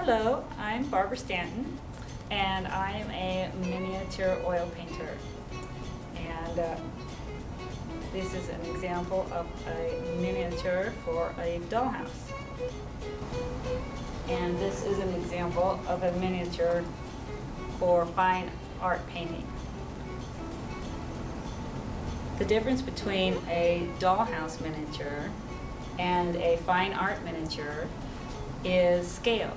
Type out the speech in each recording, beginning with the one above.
Hello, I'm Barbara Stanton, and I am a miniature oil painter. And this is an example of a miniature for a dollhouse. And this is an example of a miniature for fine art painting. The difference between a dollhouse miniature and a fine art miniature is scale.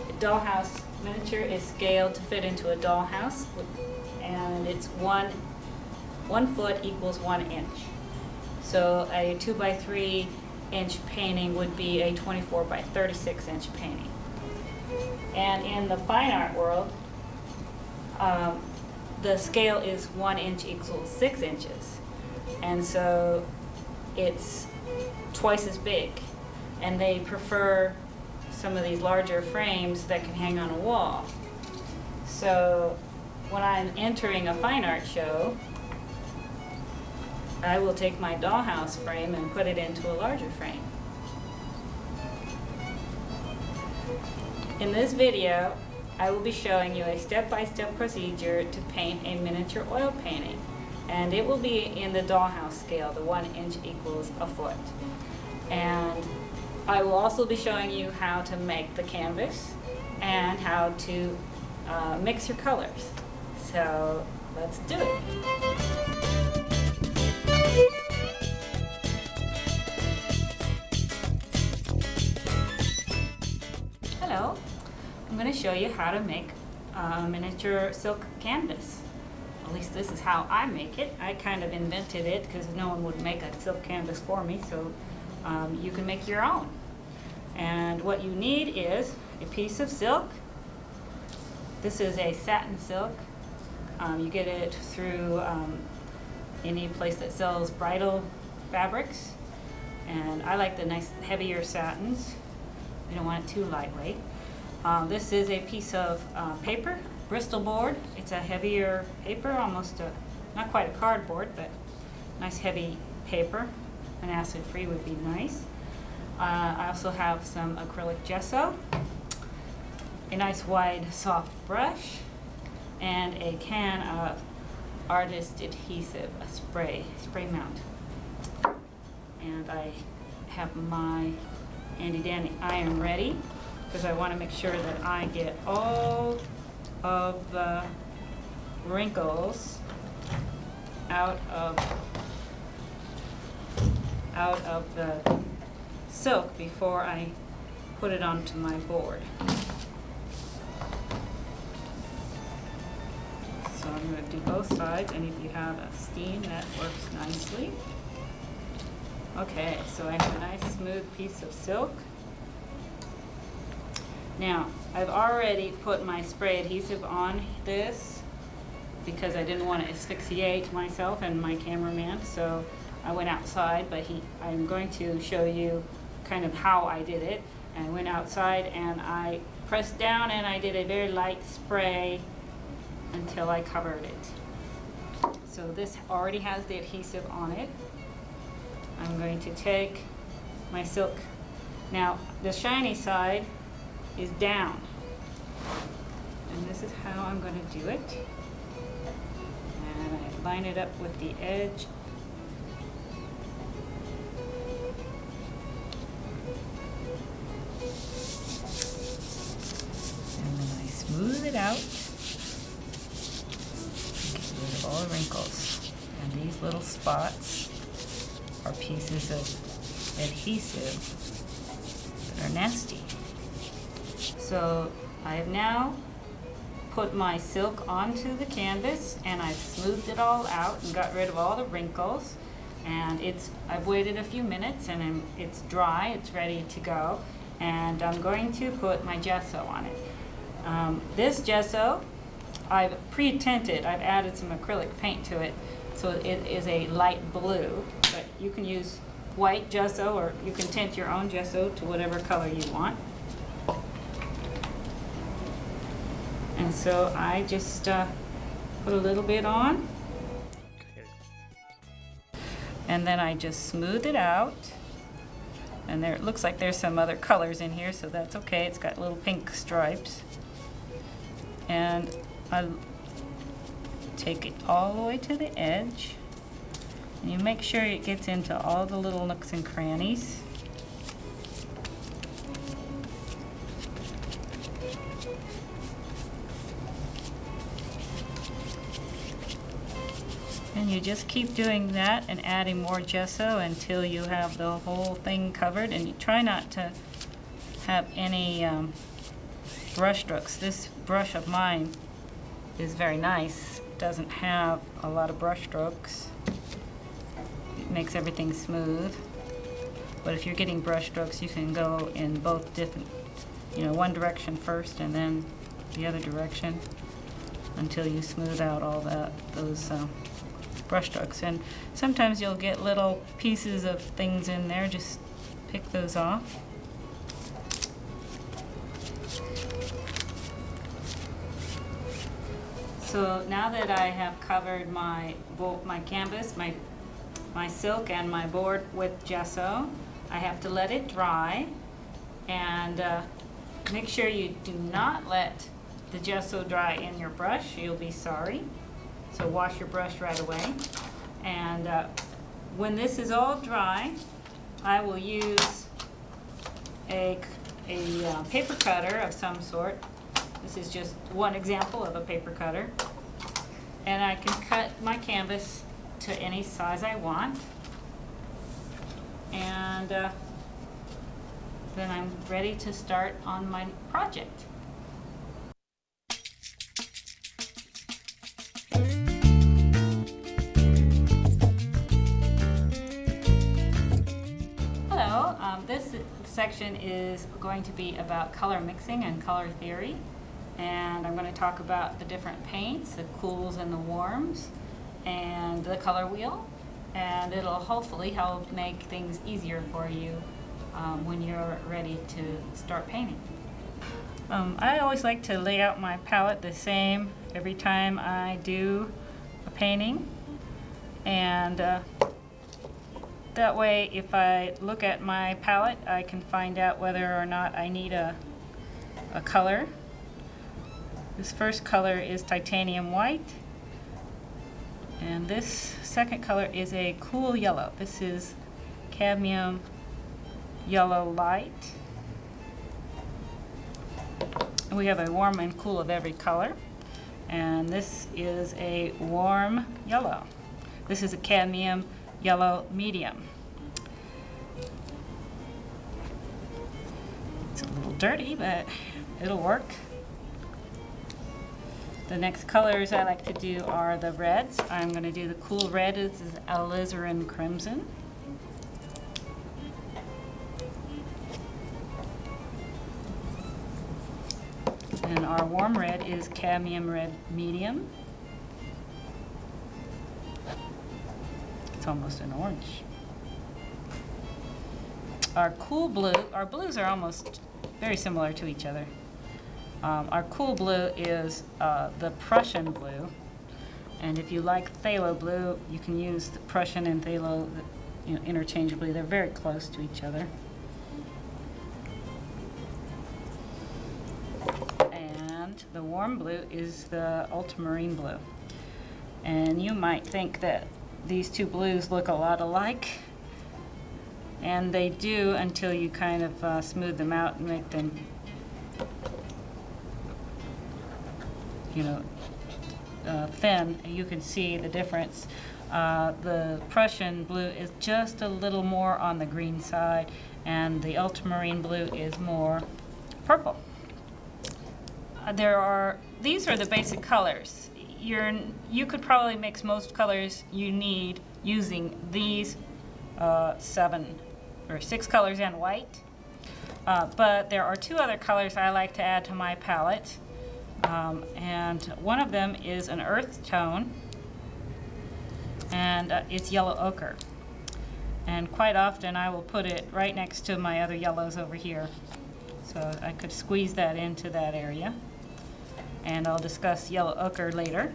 A dollhouse miniature is scaled to fit into a dollhouse, and it's one foot equals 1 inch. So a 2 by 3 inch painting would be a 24 by 36 inch painting. And in the fine art world, the scale is 1 inch equals 6 inches. And so it's twice as big. And they prefer some of these larger frames that can hang on a wall. So when I'm entering a fine art show, I will take my dollhouse frame and put it into a larger frame. In this video, I will be showing you a step-by-step procedure to paint a miniature oil painting. And it will be in the dollhouse scale, the 1 inch equals a foot. And I will also be showing you how to make the canvas and how to mix your colors. So let's do it. Hello, I'm going to show you how to make a miniature silk canvas. At least this is how I make it. I kind of invented it because no one would make a silk canvas for me, so you can make your own. And what you need is a piece of silk. This is a satin silk. You get it through any place that sells bridal fabrics. And I like the nice heavier satins. You don't want it too lightweight. This is a piece of paper, Bristol board. It's a heavier paper, almost not quite a cardboard, but nice heavy paper. An acid-free would be nice. I also have some acrylic gesso, a nice wide soft brush, and a can of artist adhesive, a spray mount. And I have my handy dandy iron ready because I want to make sure that I get all of the wrinkles out of the silk before I put it onto my board. So I'm going to do both sides, and if you have a steam, that works nicely. Okay, so I have a nice smooth piece of silk. Now, I've already put my spray adhesive on this because I didn't want to asphyxiate myself and my cameraman, so I went outside, but I'm going to show you kind of how I did it. I went outside and I pressed down and I did a very light spray until I covered it. So this already has the adhesive on it. I'm going to take my silk. Now, the shiny side is down. And this is how I'm going to do it. And I line it up with the edge. And then I smooth it out. Get rid of all the wrinkles. And these little spots are pieces of adhesive that are nasty. So I have now put my silk onto the canvas, and I've smoothed it all out and got rid of all the wrinkles. And I've waited a few minutes, and it's dry, it's ready to go. And I'm going to put my gesso on it. This gesso, I've pre-tinted. I've added some acrylic paint to it, so it is a light blue. But you can use white gesso, or you can tint your own gesso to whatever color you want. And so I just put a little bit on. And then I just smooth it out. And there, it looks like there's some other colors in here, so that's okay. It's got little pink stripes. And I take it all the way to the edge. And you make sure it gets into all the little nooks and crannies. And you just keep doing that and adding more gesso until you have the whole thing covered. And you try not to have any brush strokes. This brush of mine is very nice. It doesn't have a lot of brush strokes. It makes everything smooth. But if you're getting brush strokes, you can go in both different, one direction first and then the other direction until you smooth out all those brush strokes. And sometimes you'll get little pieces of things in there. Just pick those off. So now that I have covered my canvas, my silk and my board with gesso, I have to let it dry, and make sure you do not let the gesso dry in your brush. You'll be sorry. So wash your brush right away. And when this is all dry, I will use a paper cutter of some sort. This is just one example of a paper cutter. And I can cut my canvas to any size I want. And then I'm ready to start on my project. Hello, this section is going to be about color mixing and color theory. And I'm going to talk about the different paints, the cools and the warms, and the color wheel. And it'll hopefully help make things easier for you when you're ready to start painting. I always like to lay out my palette the same every time I do a painting. And that way, if I look at my palette, I can find out whether or not I need a color. This first color is titanium white, and this second color is a cool yellow. This is cadmium yellow light. And we have a warm and cool of every color, and this is a warm yellow. This is a cadmium yellow medium. It's a little dirty, but it'll work. The next colors I like to do are the reds. I'm going to do the cool red. This is alizarin crimson. And our warm red is cadmium red medium. It's almost an orange. Our cool blue, our blues are almost very similar to each other. Our cool blue is the Prussian blue, and if you like phthalo blue, you can use the Prussian and phthalo interchangeably. They're very close to each other. And the warm blue is the ultramarine blue. And you might think that these two blues look a lot alike, and they do until you kind of smooth them out and make them thin. You can see the difference. The Prussian blue is just a little more on the green side, and the ultramarine blue is more purple. These are the basic colors. You could probably mix most colors you need using these 7 or 6 colors and white. But there are 2 other colors I like to add to my palette. And one of them is an earth tone, and it's yellow ochre. And quite often I will put it right next to my other yellows over here. So I could squeeze that into that area. And I'll discuss yellow ochre later.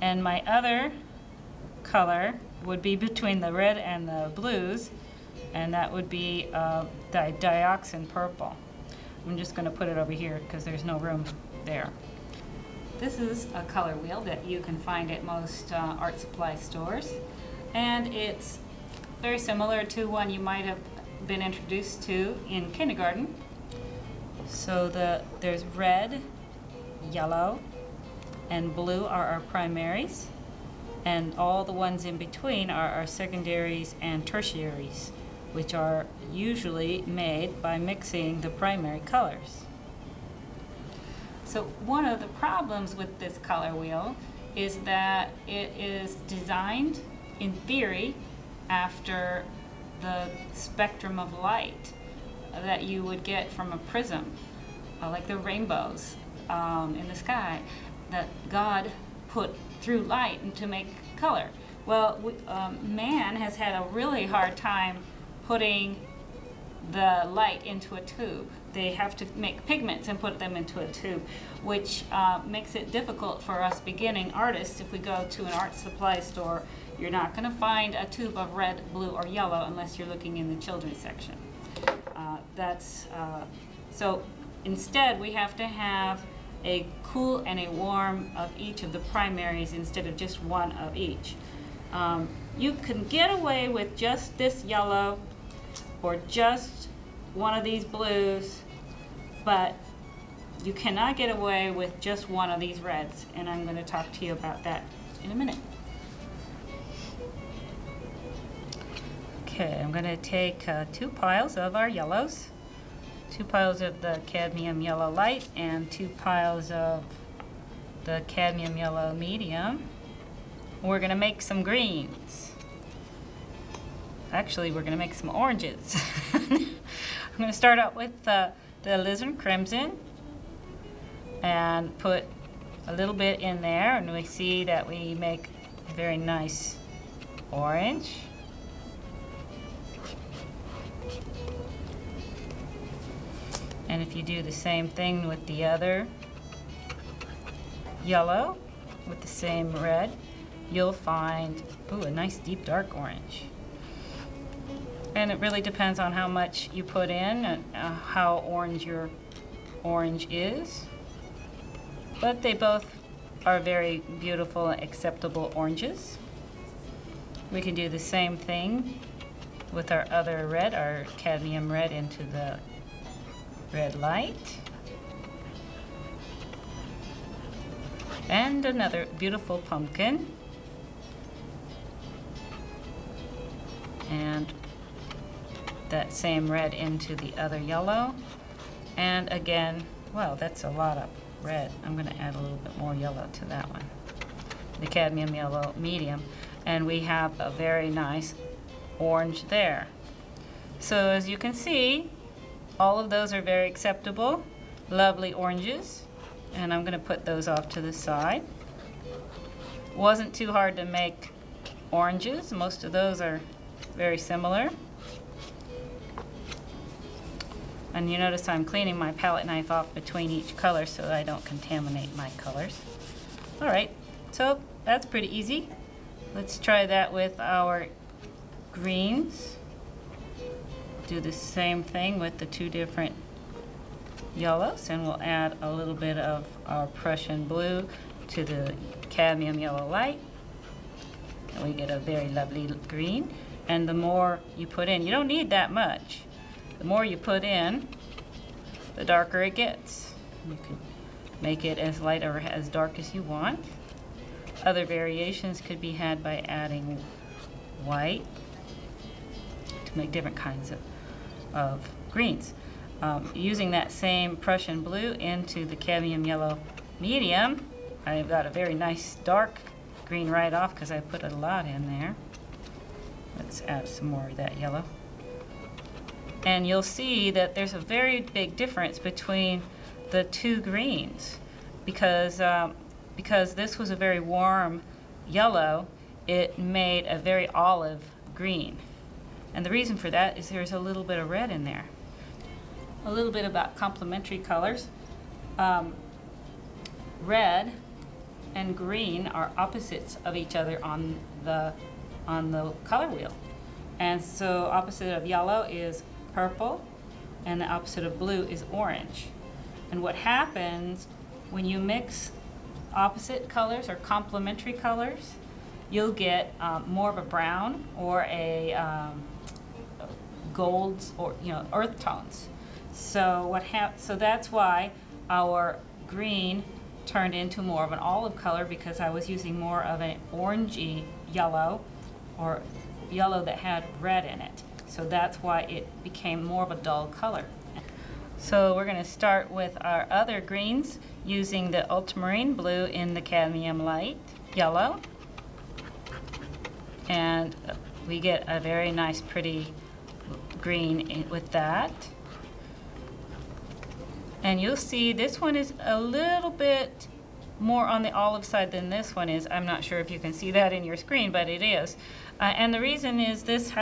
And my other color would be between the red and the blues, and that would be dioxin purple. I'm just going to put it over here because there's no room there. This is a color wheel that you can find at most art supply stores, and it's very similar to one you might have been introduced to in kindergarten. So there's red, yellow, and blue are our primaries, and all the ones in between are our secondaries and tertiaries, which are usually made by mixing the primary colors. So one of the problems with this color wheel is that it is designed, in theory, after the spectrum of light that you would get from a prism, like the rainbows in the sky that God put through light to make color. Well, man has had a really hard time putting the light into a tube. They have to make pigments and put them into a tube, which makes it difficult for us beginning artists. If we go to an art supply store, you're not going to find a tube of red, blue, or yellow unless you're looking in the children's section. So instead, we have to have a cool and a warm of each of the primaries instead of just one of each. You can get away with just this yellow or just one of these blues, but you cannot get away with just one of these reds, and I'm going to talk to you about that in a minute. Okay, I'm going to take 2 piles of our yellows, 2 piles of the cadmium yellow light, and 2 piles of the cadmium yellow medium. We're going to make some greens. Actually, we're going to make some oranges. I'm going to start out with the alizarin crimson and put a little bit in there, and we see that we make a very nice orange. And if you do the same thing with the other yellow with the same red, you'll find a nice deep dark orange. And it really depends on how much you put in and how orange your orange is. But they both are very beautiful and acceptable oranges. We can do the same thing with our other red, our cadmium red into the red light. And another beautiful pumpkin. And that same red into the other yellow. And again, well, that's a lot of red. I'm going to add a little bit more yellow to that one. The cadmium yellow medium. And we have a very nice orange there. So as you can see, all of those are very acceptable, lovely oranges. And I'm going to put those off to the side. Wasn't too hard to make oranges. Most of those are very similar. And you notice I'm cleaning my palette knife off between each color so that I don't contaminate my colors. All right, so that's pretty easy. Let's try that with our greens. Do the same thing with the 2 different yellows, and we'll add a little bit of our Prussian blue to the cadmium yellow light. And we get a very lovely green. And the more you put in, you don't need that much. The more you put in, the darker it gets. You can make it as light or as dark as you want. Other variations could be had by adding white to make different kinds of greens. Using that same Prussian blue into the cadmium yellow medium, I've got a very nice dark green right off because I put a lot in there. Let's add some more of that yellow. And you'll see that there's a very big difference between the 2 greens because this was a very warm yellow, it made a very olive green. And the reason for that is there's a little bit of red in there. A little bit about complementary colors. Red and green are opposites of each other on the color wheel. And so opposite of yellow is purple, and the opposite of blue is orange. And what happens when you mix opposite colors or complementary colors, you'll get more of a brown or a golds or earth tones. So so that's why our green turned into more of an olive color, because I was using more of an orangey yellow or yellow that had red in it. So that's why it became more of a dull color. So we're going to start with our other greens using the ultramarine blue in the cadmium light yellow. And we get a very nice pretty green with that. And you'll see this one is a little bit more on the olive side than this one is. I'm not sure if you can see that in your screen, but it is. And the reason is this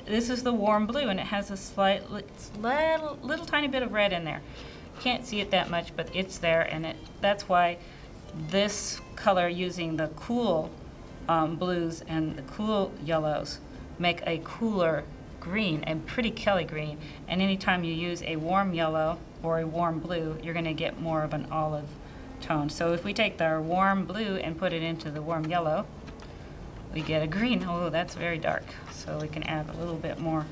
is the warm blue, and it has a little tiny bit of red in there. Can't see it that much, but it's there, and that's why this color, using the cool blues and the cool yellows, make a cooler green, a pretty Kelly green. And anytime you use a warm yellow or a warm blue, you're going to get more of an olive tone. So if we take our warm blue and put it into the warm yellow, we get a green. Oh, that's very dark. So we can add a little bit more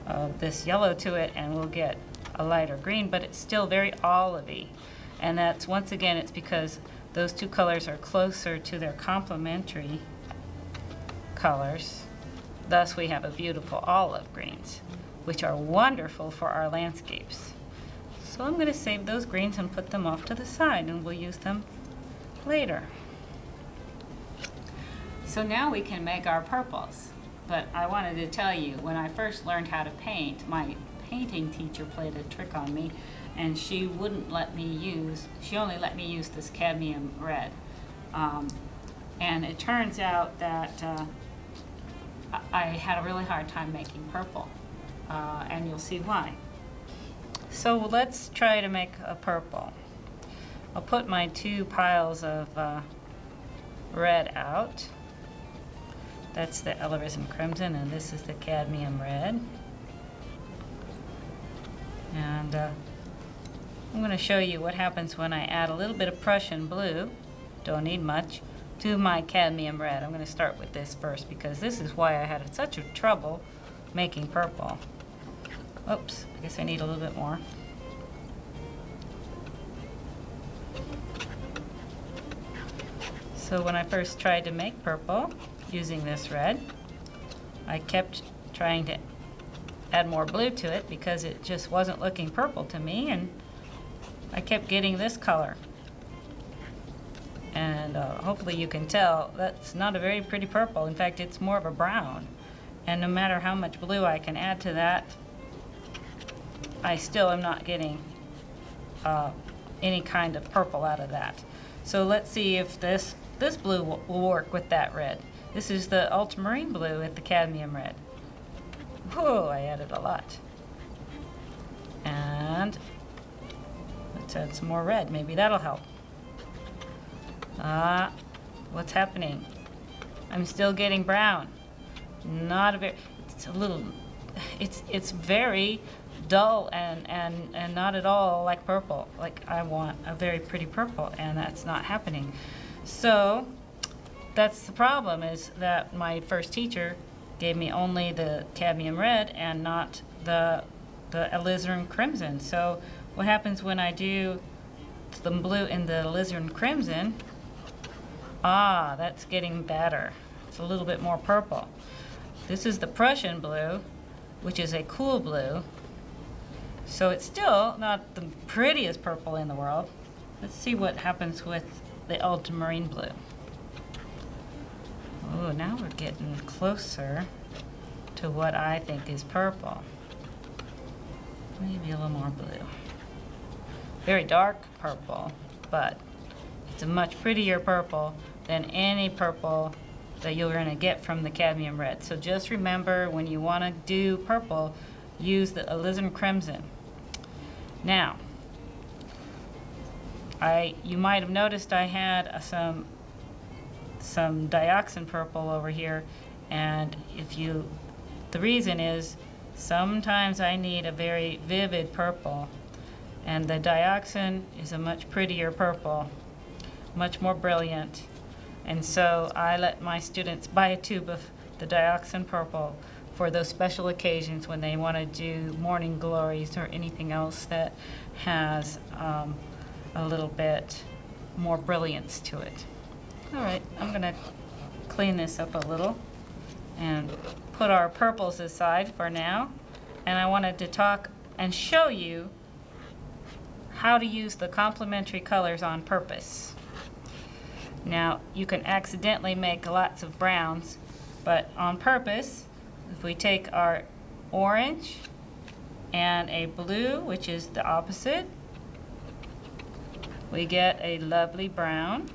of this yellow to it, and we'll get a lighter green, but it's still very olivey. And that's, once again, it's because those two colors are closer to their complementary colors. Thus we have a beautiful olive greens, which are wonderful for our landscapes. So I'm going to save those greens and put them off to the side, and we'll use them later. So now we can make our purples. But I wanted to tell you, when I first learned how to paint, my painting teacher played a trick on me, and she wouldn't let me use, she only let me use this cadmium red. And it turns out that I had a really hard time making purple, and you'll see why. So let's try to make a purple. I'll put my two piles of red out. That's the alizarin crimson, and this is the cadmium red. And I'm going to show you what happens when I add a little bit of Prussian blue, don't need much, to my cadmium red. I'm going to start with this first, because this is why I had such a trouble making purple. Oops, I guess I need a little bit more. So when I first tried to make purple using this red, I kept trying to add more blue to it because it just wasn't looking purple to me, and I kept getting this color. And hopefully you can tell that's not a very pretty purple. In fact, it's more of a brown. And no matter how much blue I can add to that, I still am not getting any kind of purple out of that. So let's see if this blue will work with that red. This is the ultramarine blue with the cadmium red. Whoa, I added a lot. And let's add some more red. Maybe that'll help. What's happening? I'm still getting brown. Not a very, it's a little, it's very dull and not at all like purple. Like I want a very pretty purple, and that's not happening. So that's the problem, is that my first teacher gave me only the cadmium red and not the alizarin crimson. So what happens when I do the blue in the alizarin crimson? That's getting better. It's a little bit more purple. This is the Prussian blue, which is a cool blue. So it's still not the prettiest purple in the world. Let's see what happens with the ultramarine blue. Oh, now we're getting closer to what I think is purple. Maybe a little more blue. Very dark purple, but it's a much prettier purple than any purple that you're going to get from the cadmium red. So just remember, when you want to do purple, use the alizarin crimson. Now, you might have noticed I had some dioxin purple over here, and if you The reason is sometimes I need a very vivid purple, and the dioxin is a much prettier purple, much more brilliant. And so I let my students buy a tube of the dioxin purple for those special occasions when they want to do morning glories or anything else that has a little bit more brilliance to it. All right, I'm going to clean this up a little and put our purples aside for now. And I wanted to talk and show you how to use the complementary colors on purpose. Now, you can accidentally make lots of browns, but on purpose, if we take our orange and a blue, which is the opposite, we get a lovely brown.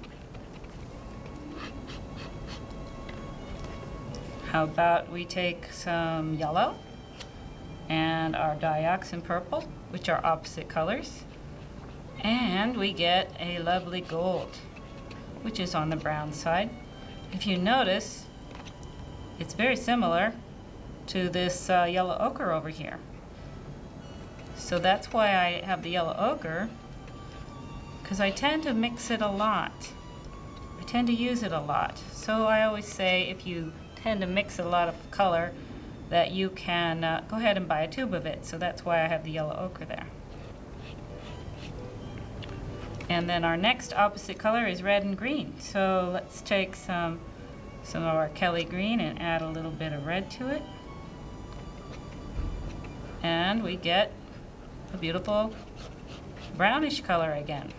How about we take some yellow and our dioxin purple, which are opposite colors, and we get a lovely gold, which is on the brown side. If you notice, it's very similar to this yellow ochre over here. So that's why I have the yellow ochre, because I tend to mix it a lot. I tend to use it a lot. So I always say if you tend to mix a lot of color, that you can go ahead and buy a tube of it. So that's why I have the yellow ochre there. And then our next opposite color is red and green. So let's take some of our Kelly green and add a little bit of red to it. And we get a beautiful brownish color again.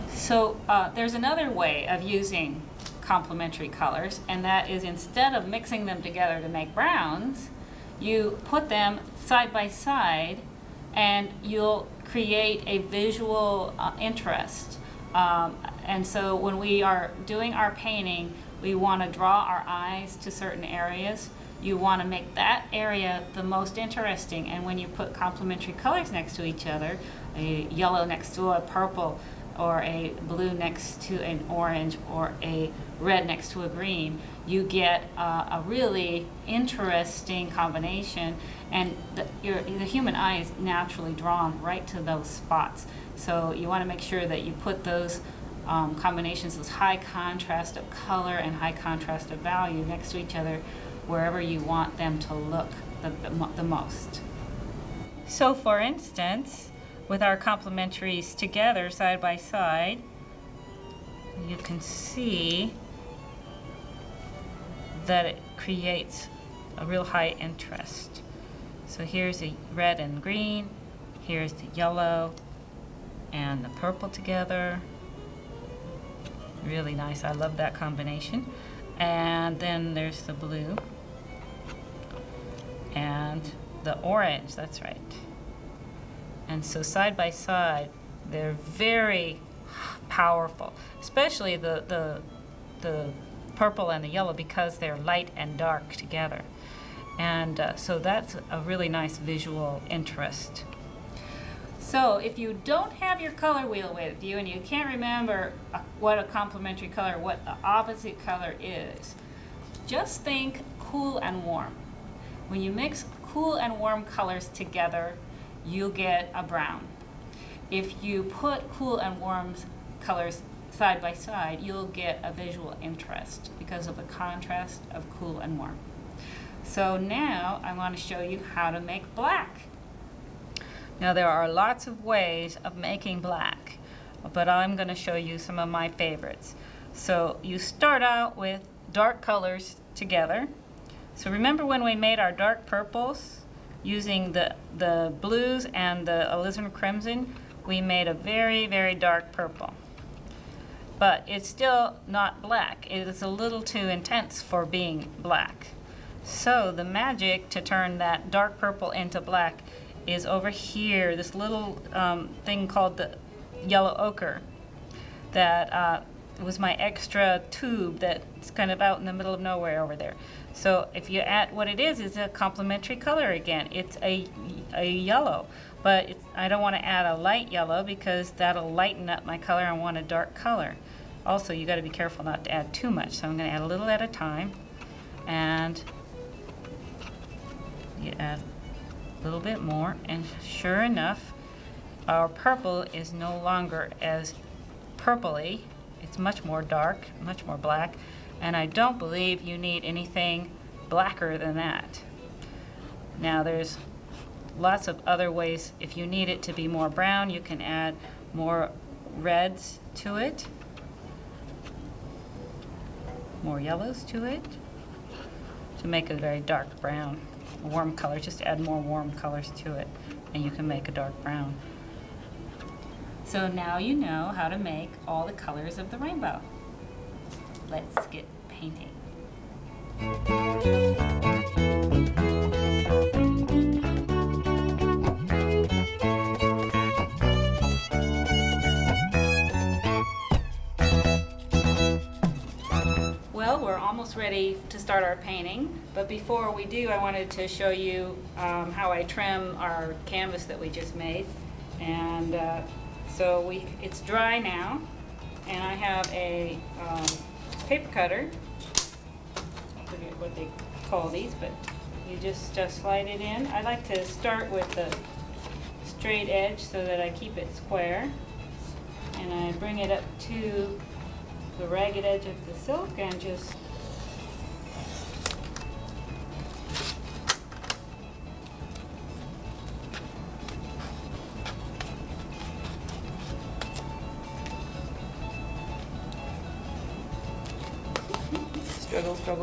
So there's another way of using complementary colors, and that is instead of mixing them together to make browns, you put them side by side and you'll create a visual interest. And so when we are doing our painting, we want to draw our eyes to certain areas. You want to make that area the most interesting, and when you put complementary colors next to each other, a yellow next to a purple, or a blue next to an orange, or a red next to a green, you get a really interesting combination, and the human eye is naturally drawn right to those spots. So you want to make sure that you put those combinations, those high contrast of color and high contrast of value next to each other wherever you want them to look the most. So for instance, with our complementaries together side by side, you can see that it creates a real high interest. So here's the red and green, here's the yellow and the purple together. Really nice, I love that combination. And then there's the blue and the orange, that's right. And so side by side, they're very powerful, especially the purple and the yellow, because they're light and dark together. And so that's a really nice visual interest. So if you don't have your color wheel with you and you can't remember what a complementary color, what the opposite color is, just think cool and warm. When you mix cool and warm colors together, you'll get a brown. If you put cool and warm colors side by side, you'll get a visual interest because of the contrast of cool and warm. So now I want to show you how to make black. Now there are lots of ways of making black, but I'm going to show you some of my favorites. So you start out with dark colors together. So remember when we made our dark purples using the blues and the alizarin crimson, we made a very, very dark purple. But it's still not black. It is a little too intense for being black. So the magic to turn that dark purple into black is over here, this little thing called the yellow ochre. That was my extra tube that's kind of out in the middle of nowhere over there. So if you add, what it is a complementary color again. It's a yellow, but I don't want to add a light yellow because that'll lighten up my color. I want a dark color. Also, you got to be careful not to add too much, so I'm going to add a little at a time. and you add a little bit more, and sure enough, our purple is no longer as purpley. It's much more dark, much more black, and I don't believe you need anything blacker than that. Now there's lots of other ways. If you need it to be more brown, you can add more reds to it, more yellows to it, to make a very dark brown. A warm color, just add more warm colors to it, and you can make a dark brown. So now you know how to make all the colors of the rainbow. Let's get painting. Well, we're almost ready to start our painting, but before we do, I wanted to show you how I trim our canvas that we just made. And so it's dry now, and I have a paper cutter. I forget what they call these, but you just slide it in. I like to start with the straight edge so that I keep it square, and I bring it up to the ragged edge of the silk and just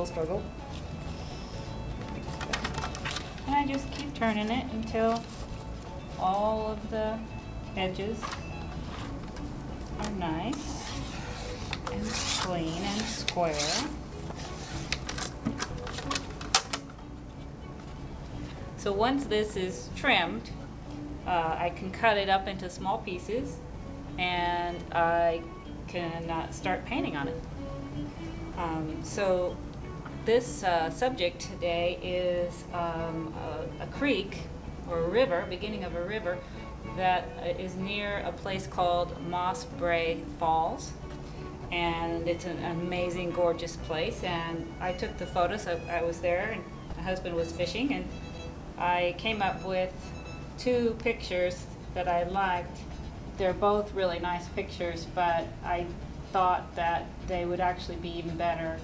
struggle. And I just keep turning it until all of the edges are nice and clean and square. So once this is trimmed, I can cut it up into small pieces, and I can start painting on it. So this subject today is a creek or a river, beginning of a river, that is near a place called Mossbrea Falls. And it's an amazing, gorgeous place. And I took the photos. I was there, and my husband was fishing, and I came up with two pictures that I liked. They're both really nice pictures, but I thought that they would actually be even better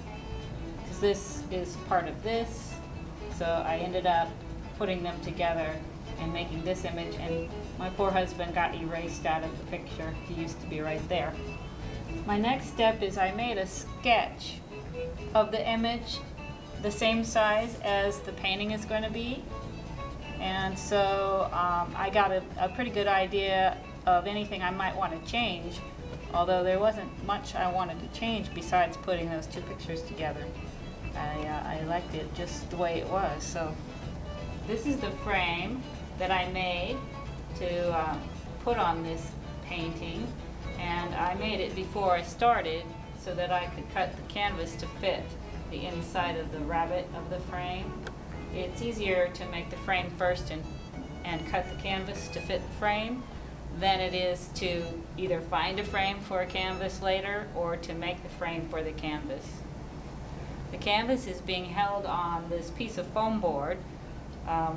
because this is part of this. So I ended up putting them together and making this image, and my poor husband got erased out of the picture. He used to be right there. My next step is I made a sketch of the image the same size as the painting is going to be, and so I got a pretty good idea of anything I might want to change, although there wasn't much I wanted to change besides putting those two pictures together. I liked it just the way it was. So this is the frame that I made to put on this painting, and I made it before I started so that I could cut the canvas to fit the inside of the rabbet of the frame. It's easier to make the frame first and cut the canvas to fit the frame than it is to either find a frame for a canvas later or to make the frame for the canvas. The canvas is being held on this piece of foam board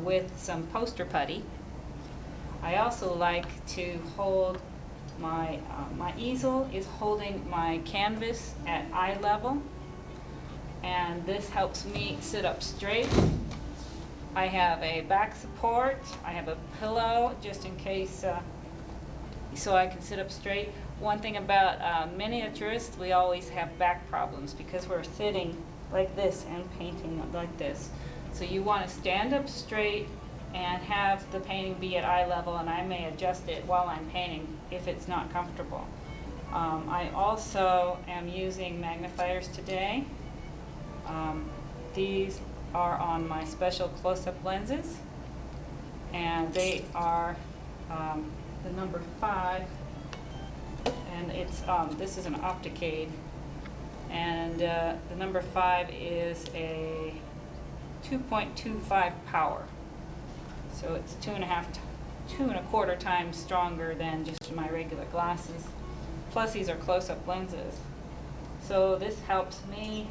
with some poster putty. I also like to hold my easel is holding my canvas at eye level, and this helps me sit up straight. I have a back support. I have a pillow just in case so I can sit up straight. One thing about miniaturists, we always have back problems because we're sitting like this and painting like this. So you want to stand up straight and have the painting be at eye level, and I may adjust it while I'm painting if it's not comfortable. I also am using magnifiers today. These are on my special close-up lenses, and they are the number 5, and it's this is an Opticade, and the number 5 is a 2.25 power, so it's 2.25 times stronger than just my regular glasses. Plus these are close-up lenses, so this helps me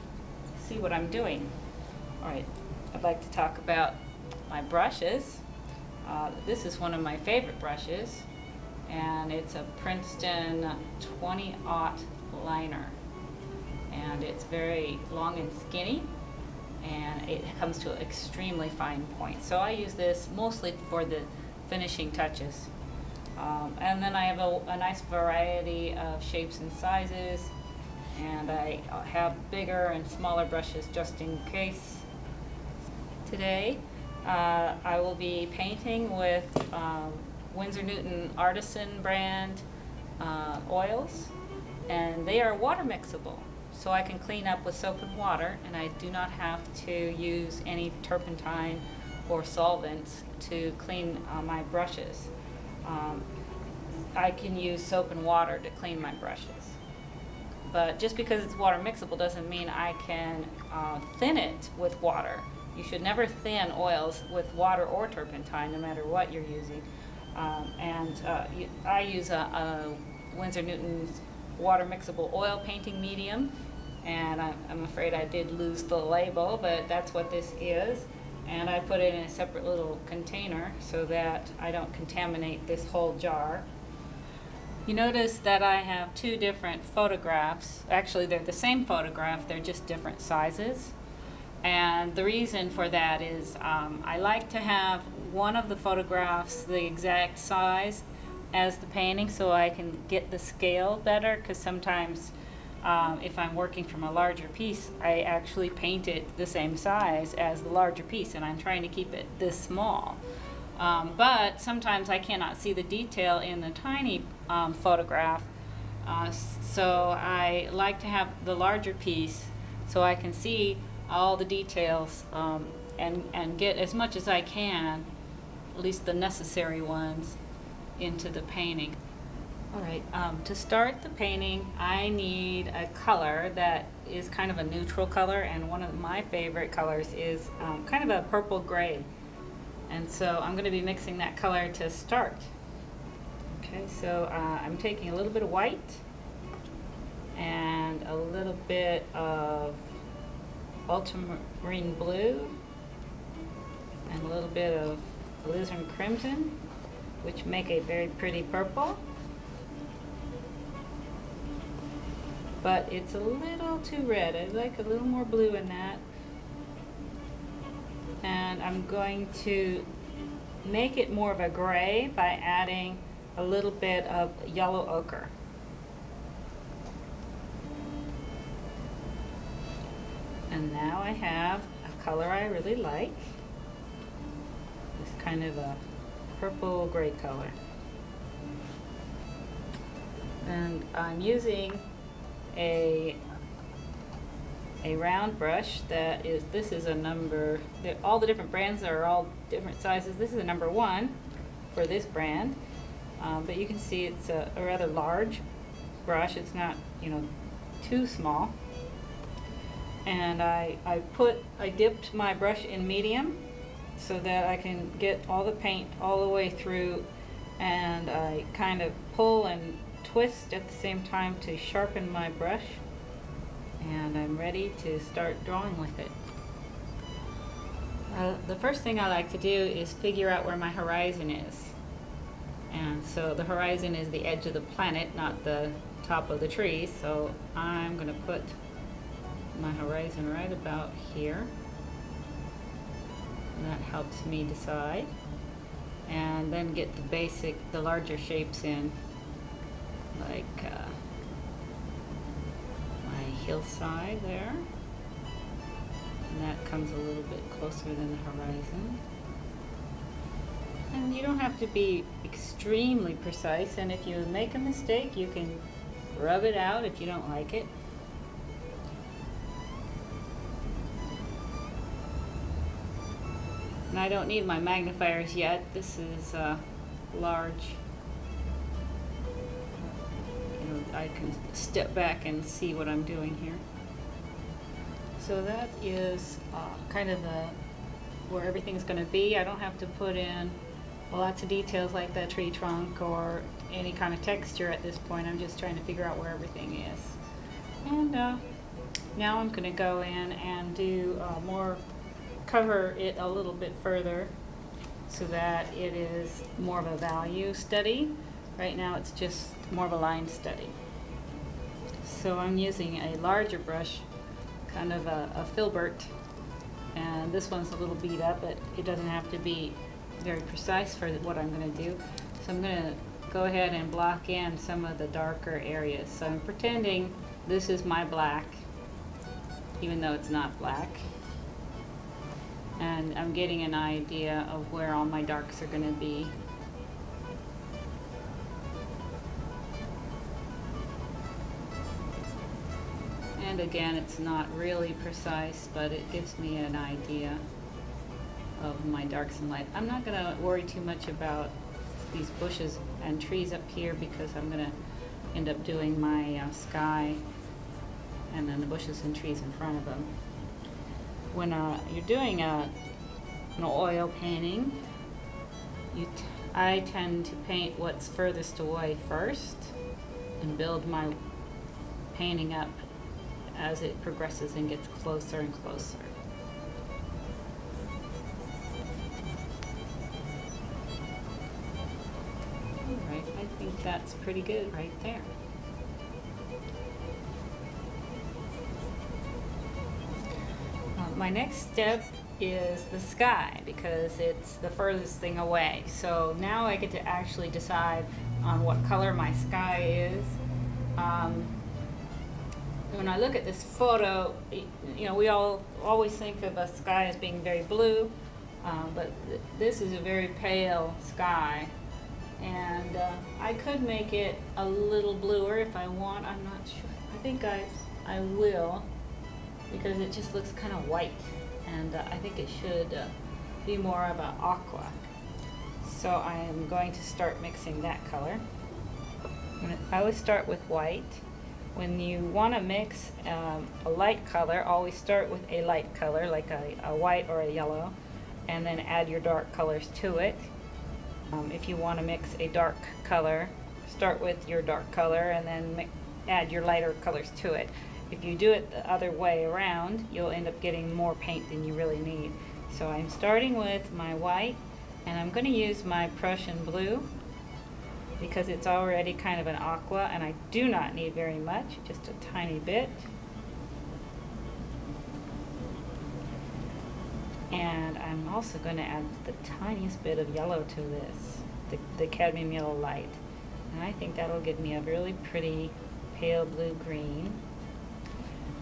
see what I'm doing. Alright, I'd like to talk about my brushes. This is one of my favorite brushes, and it's a Princeton 20-aught liner. And it's very long and skinny, and it comes to an extremely fine point. So I use this mostly for the finishing touches. And then I have a nice variety of shapes and sizes, and I have bigger and smaller brushes just in case. Today I will be painting with Winsor Newton Artisan brand oils, and they are water mixable, so I can clean up with soap and water, and I do not have to use any turpentine or solvents to clean my brushes. I can use soap and water to clean my brushes. But just because it's water mixable doesn't mean I can thin it with water. You should never thin oils with water or turpentine, no matter what you're using. I use a Winsor Newton's water mixable oil painting medium, and I'm afraid I did lose the label, but that's what this is. And I put it in a separate little container so that I don't contaminate this whole jar. You notice that I have two different photographs. Actually, they're the same photograph, they're just different sizes. And the reason for that is I like to have one of the photographs the exact size as the painting so I can get the scale better, because sometimes if I'm working from a larger piece, I actually paint it the same size as the larger piece, and I'm trying to keep it this small. But sometimes I cannot see the detail in the tiny photograph, so I like to have the larger piece so I can see all the details and get as much as I can, at least the necessary ones, into the painting. Alright, to start the painting I need a color that is kind of a neutral color, and one of my favorite colors is kind of a purple gray. And so I'm going to be mixing that color to start. Okay, so I'm taking a little bit of white and a little bit of ultramarine blue and a little bit of alizarin crimson, which make a very pretty purple. But it's a little too red. I'd like a little more blue in that. And I'm going to make it more of a gray by adding a little bit of yellow ochre. And now I have a color I really like. It's kind of a purple gray color. And I'm using a round brush that is, this is a number, all the different brands are all different sizes. This is a number 1 for this brand, but you can see it's a rather large brush. It's not, too small. And I dipped my brush in medium so that I can get all the paint all the way through, and I kind of pull and twist at the same time to sharpen my brush, and I'm ready to start drawing with it. The first thing I like to do is figure out where my horizon is. And so the horizon is the edge of the planet, not the top of the tree, so I'm going to put my horizon right about here. And that helps me decide. And then get the larger shapes in, like my hillside there. And that comes a little bit closer than the horizon. And you don't have to be extremely precise, and if you make a mistake, you can rub it out if you don't like it. And I don't need my magnifiers yet. This is large. I can step back and see what I'm doing here. So that is kind of where everything's going to be. I don't have to put in lots of details like the tree trunk or any kind of texture at this point. I'm just trying to figure out where everything is. And now I'm going to go in and do more cover it a little bit further so that it is more of a value study. Right now it's just more of a line study. So I'm using a larger brush, kind of a filbert, and this one's a little beat up, but it doesn't have to be very precise for what I'm going to do. So I'm going to go ahead and block in some of the darker areas. So I'm pretending this is my black, even though it's not black. And I'm getting an idea of where all my darks are going to be. And again, it's not really precise, but it gives me an idea of my darks and light. I'm not going to worry too much about these bushes and trees up here because I'm going to end up doing my sky and then the bushes and trees in front of them. When you're doing an oil painting, I tend to paint what's furthest away first and build my painting up as it progresses and gets closer and closer. Alright, I think that's pretty good right there. My next step is the sky because it's the furthest thing away. So now I get to actually decide on what color my sky is. When I look at this photo, you know, we all always think of a sky as being very blue, but this is a very pale sky, and I could make it a little bluer if I want. I'm not sure. I think I will, because it just looks kind of white, and I think it should be more of an aqua. So I am going to start mixing that color. I always start with white. When you want to mix a light color, always start with a light color, like a white or a yellow, and then add your dark colors to it. If you want to mix a dark color, start with your dark color and then add your lighter colors to it. If you do it the other way around, you'll end up getting more paint than you really need. So I'm starting with my white, and I'm going to use my Prussian blue because it's already kind of an aqua, and I do not need very much, just a tiny bit. And I'm also going to add the tiniest bit of yellow to this, the cadmium yellow light. And I think that'll give me a really pretty pale blue-green.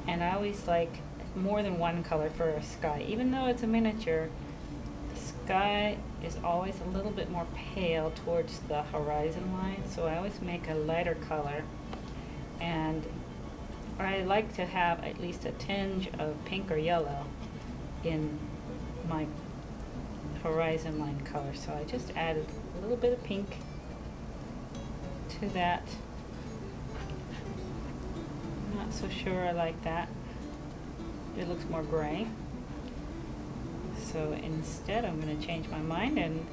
And I always like more than one color for a sky. Even though it's a miniature, the sky is always a little bit more pale towards the horizon line, so I always make a lighter color. And I like to have at least a tinge of pink or yellow in my horizon line color. So I just added a little bit of pink to that. Not so sure I like that. It looks more gray. So instead I'm going to change my mind and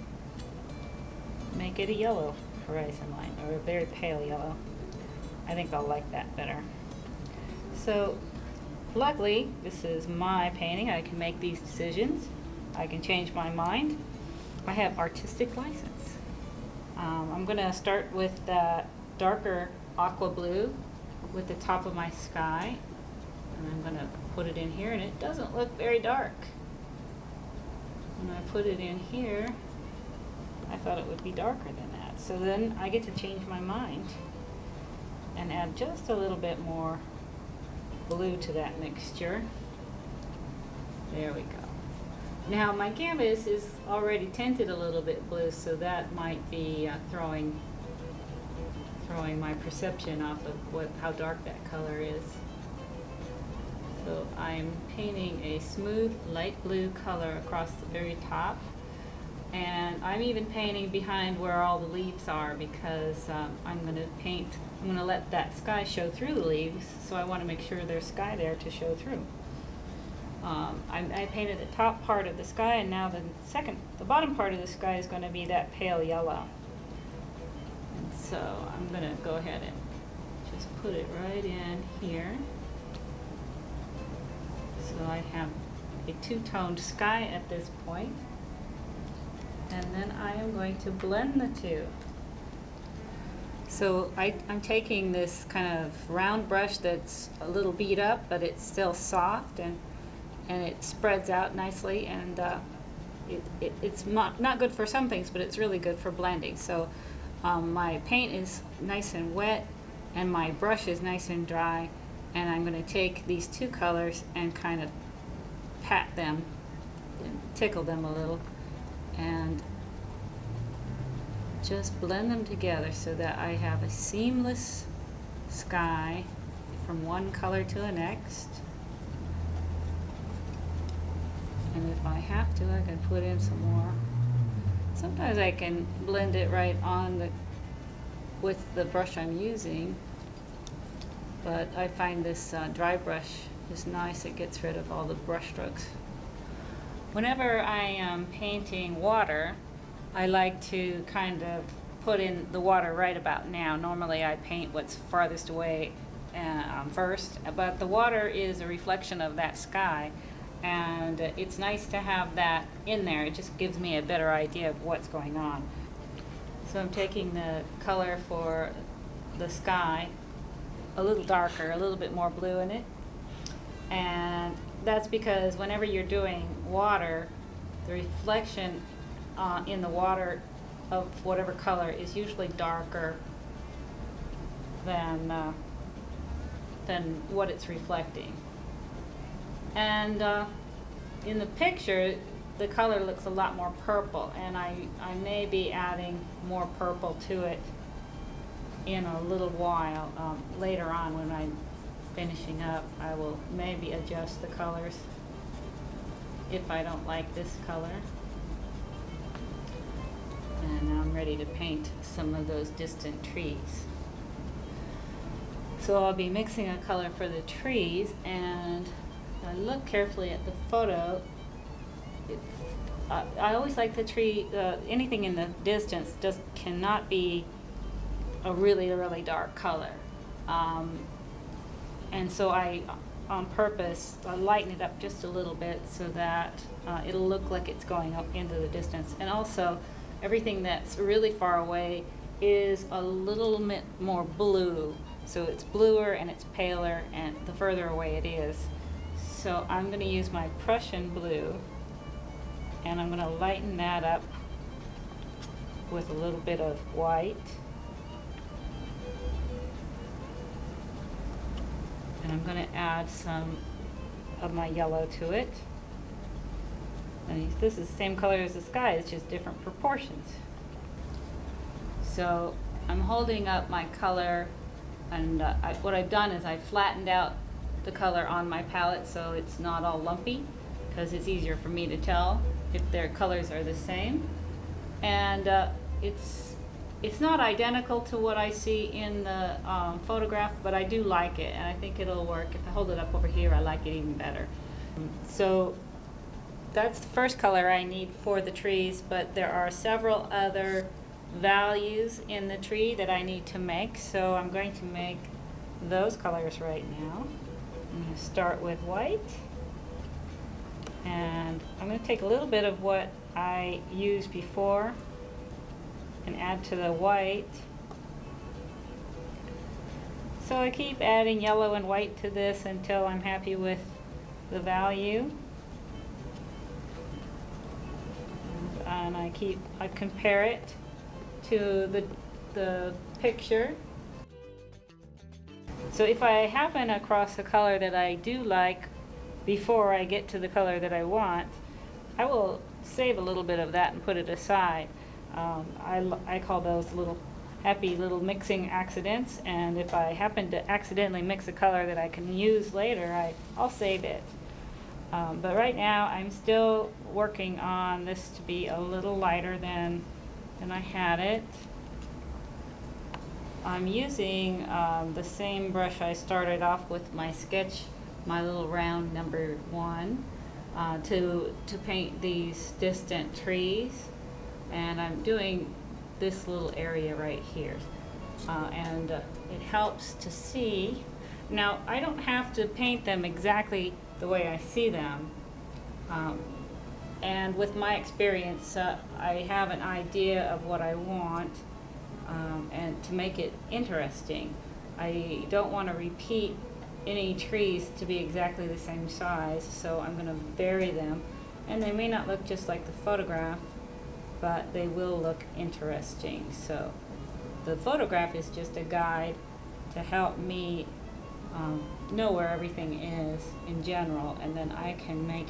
make it a yellow horizon line, or a very pale yellow. I think I'll like that better. So luckily this is my painting. I can make these decisions. I can change my mind. I have artistic license. I'm going to start with that darker aqua blue with the top of my sky, and I'm going to put it in here, and it doesn't look very dark. When I put it in here, I thought it would be darker than that. So then I get to change my mind and add just a little bit more blue to that mixture. There we go. Now my canvas is already tinted a little bit blue, so that might be throwing my perception off of how dark that color is. So I'm painting a smooth light blue color across the very top, and I'm even painting behind where all the leaves are because I'm going to let that sky show through the leaves, so I want to make sure there's sky there to show through. I painted the top part of the sky, and now the bottom part of the sky is going to be that pale yellow. And so I'm going to go ahead and just put it right in here. So I have a two-toned sky at this point. And then I am going to blend the two. So I'm taking this kind of round brush that's a little beat up, but it's still soft, and it spreads out nicely, and it's not good for some things, but it's really good for blending. So my paint is nice and wet, and my brush is nice and dry, and I'm going to take these two colors and kind of pat them and tickle them a little, and just blend them together so that I have a seamless sky from one color to the next. And if I have to, I can put in some more. Sometimes I can blend it right on with the brush I'm using, but I find this dry brush is nice. It gets rid of all the brush strokes. Whenever I am painting water, I like to kind of put in the water right about now. Normally I paint what's farthest away first, but the water is a reflection of that sky, and it's nice to have that in there. It just gives me a better idea of what's going on. So I'm taking the color for the sky, a little darker, a little bit more blue in it, and that's because whenever you're doing water, the reflection in the water of whatever color is usually darker than what it's reflecting. And in the picture, the color looks a lot more purple, and I may be adding more purple to it in a little while. Later on, when I'm finishing up, I will maybe adjust the colors if I don't like this color. And now I'm ready to paint some of those distant trees. So I'll be mixing a color for the trees, and I look carefully at the photo. I always like the tree, anything in the distance just cannot be a really, really dark color. And so I, on purpose, lighten it up just a little bit so that it'll look like it's going up into the distance. And also, everything that's really far away is a little bit more blue. So it's bluer and it's paler, and the further away it is. So I'm going to use my Prussian blue, and I'm going to lighten that up with a little bit of white. And I'm going to add some of my yellow to it. And this is the same color as the sky, it's just different proportions. So I'm holding up my color, and what I've done is I flattened out the color on my palette so it's not all lumpy, because it's easier for me to tell if their colors are the same. And it's not identical to what I see in the photograph, but I do like it, and I think it'll work. If I hold it up over here, I like it even better. So that's the first color I need for the trees, but there are several other values in the tree that I need to make, so I'm going to make those colors right now. I'm going to start with white, and I'm going to take a little bit of what I used before and add to the white. So I keep adding yellow and white to this until I'm happy with the value. And I compare it to the picture. So if I happen across a color that I do like before I get to the color that I want, I will save a little bit of that and put it aside. I call those little happy little mixing accidents, and if I happen to accidentally mix a color that I can use later, I'll save it. But right now I'm still working on this to be a little lighter than I had it. I'm using the same brush I started off with my sketch, my little round number 1, to paint these distant trees, and I'm doing this little area right here, and it helps to see. Now I don't have to paint them exactly the way I see them, And with my experience, I have an idea of what I want, and to make it interesting. I don't want to repeat any trees to be exactly the same size, so I'm going to vary them. And they may not look just like the photograph, but they will look interesting. So the photograph is just a guide to help me know where everything is in general, and then I can make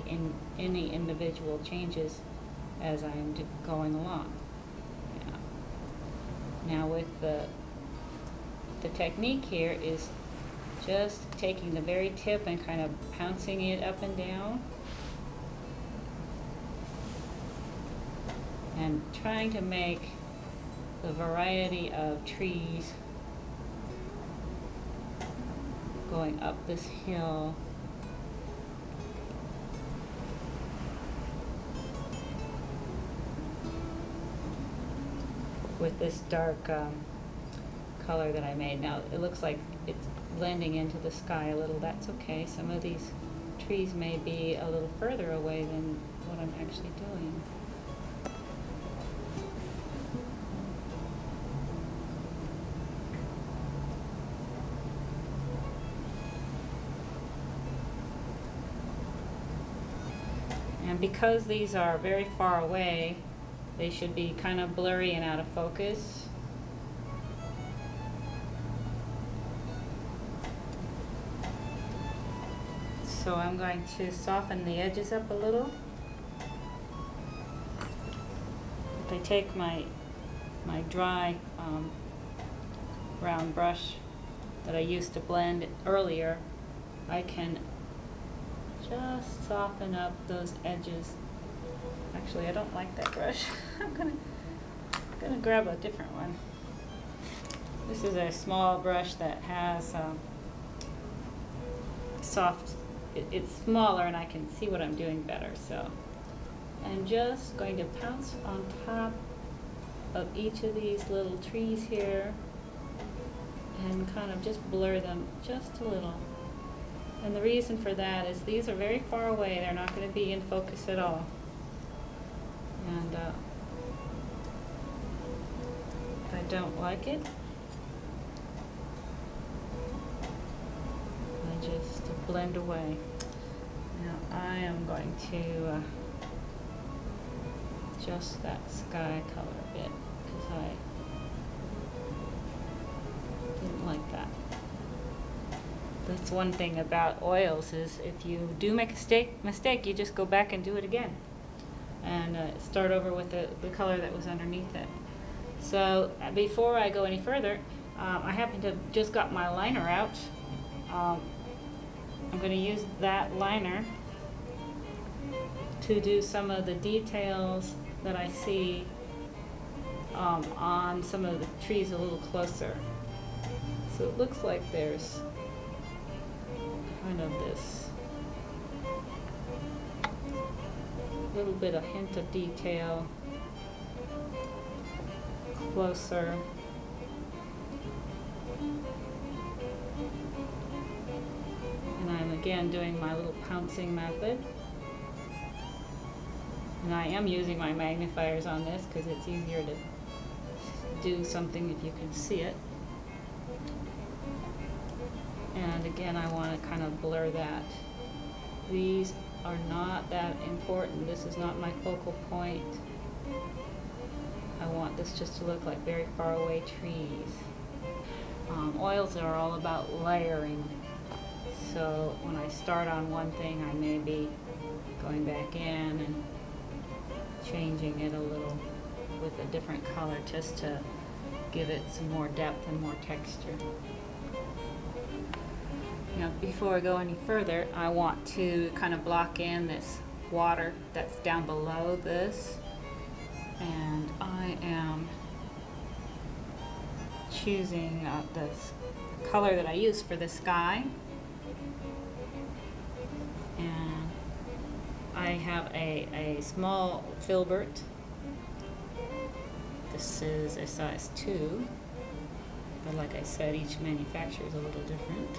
any individual changes as I'm going along. Yeah. Now with the technique here is just taking the very tip and kind of pouncing it up and down and trying to make the variety of trees going up this hill with this dark color that I made. Now it looks like it's blending into the sky a little. That's okay. Some of these trees may be a little further away than what I'm actually doing. And because these are very far away, they should be kind of blurry and out of focus. So I'm going to soften the edges up a little. If I take my dry round brush that I used to blend earlier, I can just soften up those edges. Actually, I don't like that brush. I'm gonna grab a different one. This is a small brush that has soft. It's smaller and I can see what I'm doing better. So I'm just going to pounce on top of each of these little trees here and kind of just blur them just a little. And the reason for that is these are very far away. They're not going to be in focus at all. And if I don't like it, I just blend away. Now I am going to adjust that sky color a bit because I didn't like that. That's one thing about oils is if you do make a mistake, you just go back and do it again and start over with the color that was underneath it. So before I go any further, I happen to just got my liner out. I'm going to use that liner to do some of the details that I see on some of the trees a little closer. So it looks like there's kind of this little bit of hint of detail closer. And I'm again doing my little pouncing method. And I am using my magnifiers on this because it's easier to do something if you can see it. And again, I want to kind of blur that. These are not that important. This is not my focal point. I want this just to look like very far away trees. Oils are all about layering. So when I start on one thing, I may be going back in and changing it a little with a different color just to give it some more depth and more texture. Now, before I go any further, I want to kind of block in this water that's down below this. And I am choosing this color that I use for the sky. And I have a small filbert. This is a size 2. But like I said, each manufacturer is a little different.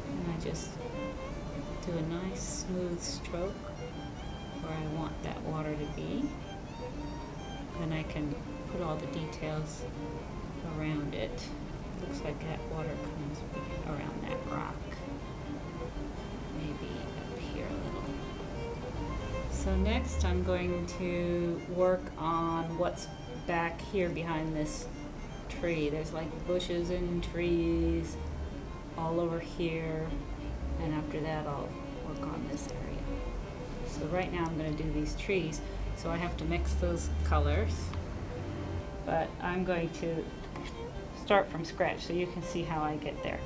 And I just do a nice smooth stroke where I want that water to be. Then I can put all the details around it. Looks like that water comes around that rock. Maybe up here a little. So next I'm going to work on what's back here behind this tree. There's like bushes and trees all over here, and after that I'll work on this area. So right now I'm going to do these trees, so I have to mix those colors, but I'm going to start from scratch so you can see how I get there.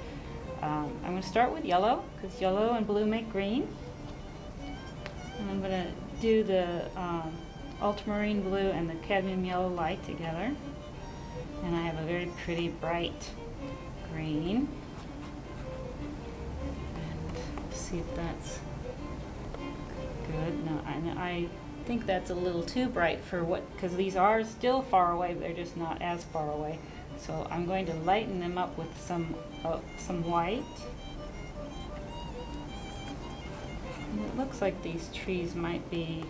I'm going to start with yellow, because yellow and blue make green. And I'm going to do the ultramarine blue and the cadmium yellow light together. And I have a very pretty bright green. And see if that's good. No, I think that's a little too bright for what, because these are still far away, but they're just not as far away. So I'm going to lighten them up with some white. And it looks like these trees might be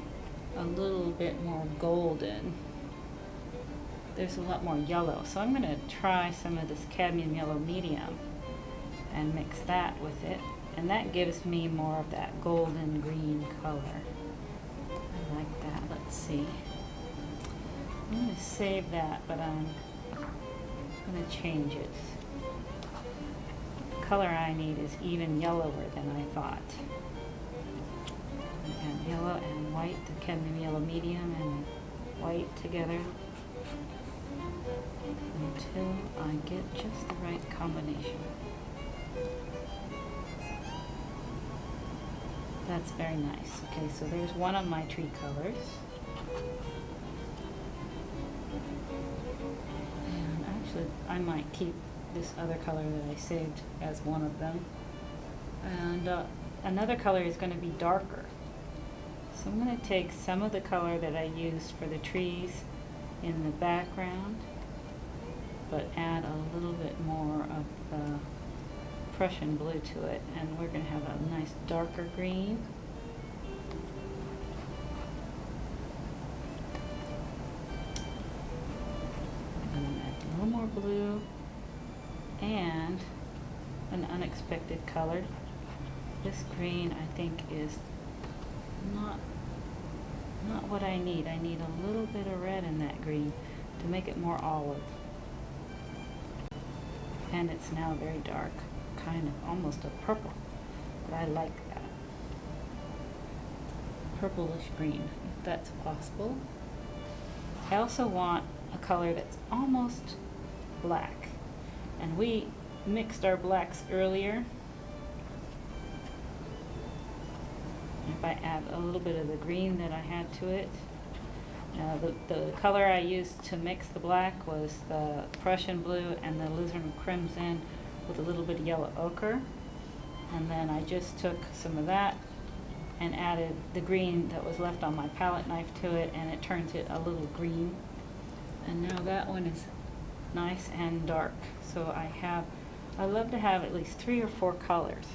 a little bit more golden. There's a lot more yellow, so I'm going to try some of this cadmium yellow medium and mix that with it, and that gives me more of that golden green color. I like that. Let's see. I'm going to save that, but I'm going to change it. The color I need is even yellower than I thought. And yellow and white, the cadmium yellow medium and white together until I get just the right combination. That's very nice. Okay, so there's one of my tree colors. And actually, I might keep this other color that I saved as one of them. And another color is going to be darker. So I'm going to take some of the color that I used for the trees in the background, but add a little bit more of the Prussian blue to it, and we're going to have a nice darker green. I'm going to add a little more blue and an unexpected color. This green, I think, is not what I need. I need a little bit of red in that green to make it more olive. And it's now very dark, kind of almost a purple, but I like that. Purplish green, if that's possible. I also want a color that's almost black, and we mixed our blacks earlier. If I add a little bit of the green that I had to it. The color I used to mix the black was the Prussian blue and the alizarin crimson with a little bit of yellow ochre. And then I just took some of that and added the green that was left on my palette knife to it, and it turns it a little green. And now that one is nice and dark. So I love to have at least 3 or 4 colors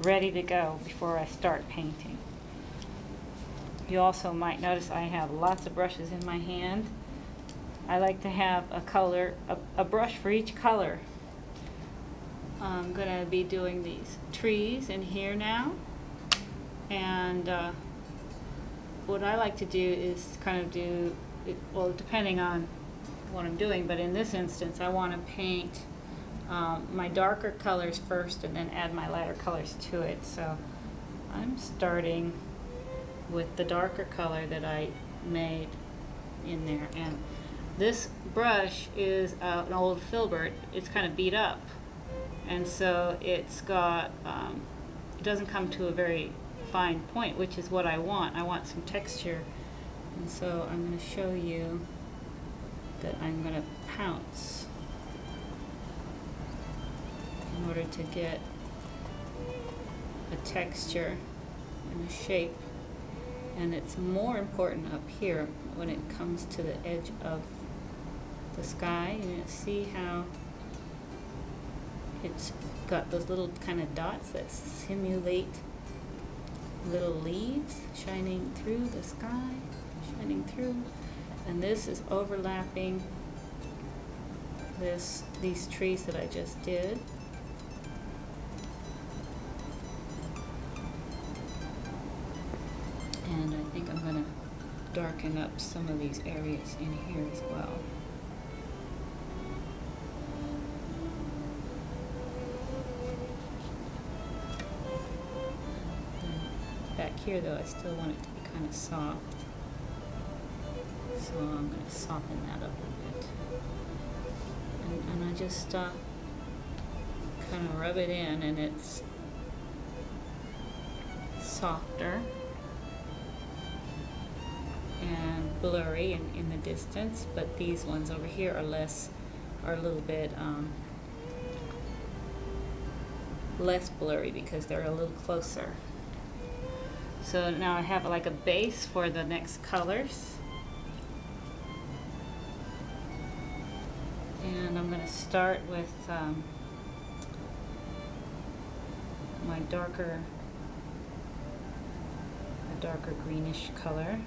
ready to go before I start painting. You also might notice I have lots of brushes in my hand. I like to have a brush for each color. I'm going to be doing these trees in here now, and what I like to do is kind of do it, well, depending on what I'm doing, but in this instance I want to paint my darker colors first and then add my lighter colors to it. So I'm starting with the darker color that I made in there, and this brush is an old filbert. It's kind of beat up, and so it's got it doesn't come to a very fine point, which is what I want. I want some texture, and so I'm going to show you that I'm going to pounce in order to get a texture and a shape. And it's more important up here when it comes to the edge of the sky. You see how It's got those little kind of dots that simulate little leaves shining through the sky, shining through. And this is overlapping these trees that I just did. And I think I'm going to darken up some of these areas in here as well. Back here though, I still want it to be kind of soft. So I'm going to soften that up a bit. And I just kind of rub it in, and it's softer and blurry in the distance, but these ones over here are a little bit less blurry because they're a little closer. So now I have like a base for the next colors. And I'm going to start with my darker greenish color.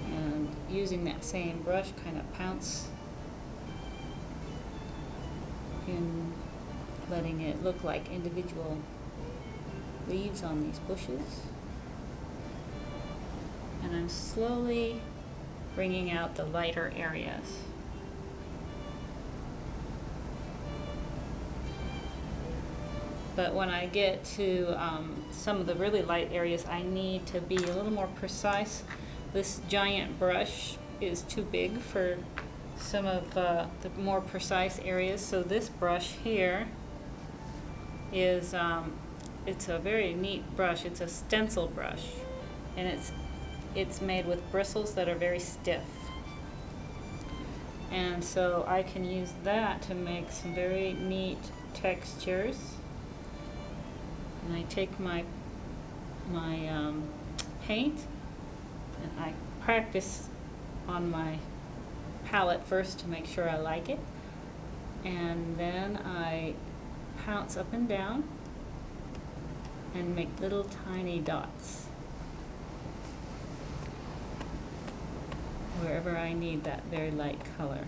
And using that same brush, kind of pounce in, letting it look like individual leaves on these bushes. And I'm slowly bringing out the lighter areas. But when I get to some of the really light areas, I need to be a little more precise. This giant brush is too big for some of the more precise areas. So this brush here is, it's a very neat brush. It's a stencil brush, and it's made with bristles that are very stiff. And so I can use that to make some very neat textures. And I take my paint, and I practice on my palette first to make sure I like it. And then I pounce up and down and make little tiny dots wherever I need that very light color.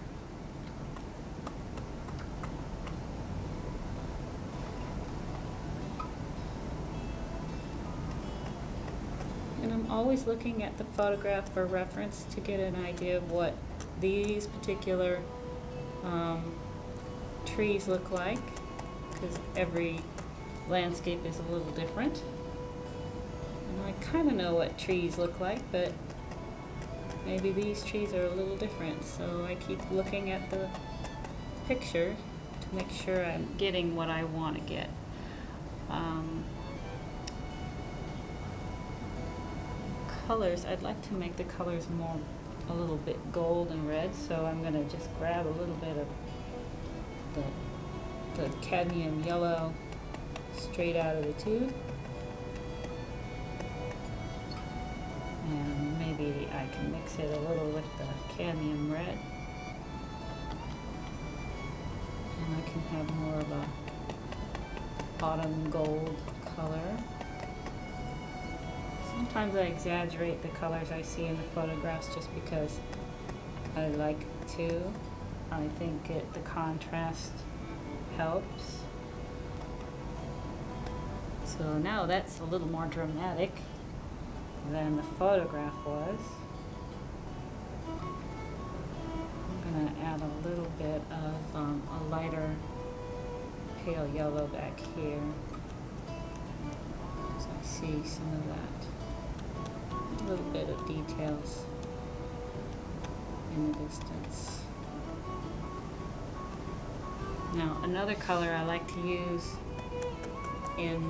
And I'm always looking at the photograph for reference to get an idea of what these particular trees look like, because every landscape is a little different. And I kind of know what trees look like, but maybe these trees are a little different, so I keep looking at the picture to make sure I'm getting what I want to get. Colors, I'd like to make the colors a little bit gold and red, so I'm going to just grab a little bit of the cadmium yellow straight out of the tube. And maybe I can mix it a little with the cadmium red. And I can have more of a autumn gold color. Sometimes I exaggerate the colors I see in the photographs just because I like to. I think the contrast helps. So now that's a little more dramatic than the photograph was. I'm going to add a little bit of a lighter pale yellow back here, so I see some of that. A little bit of details in the distance. Now another color I like to use in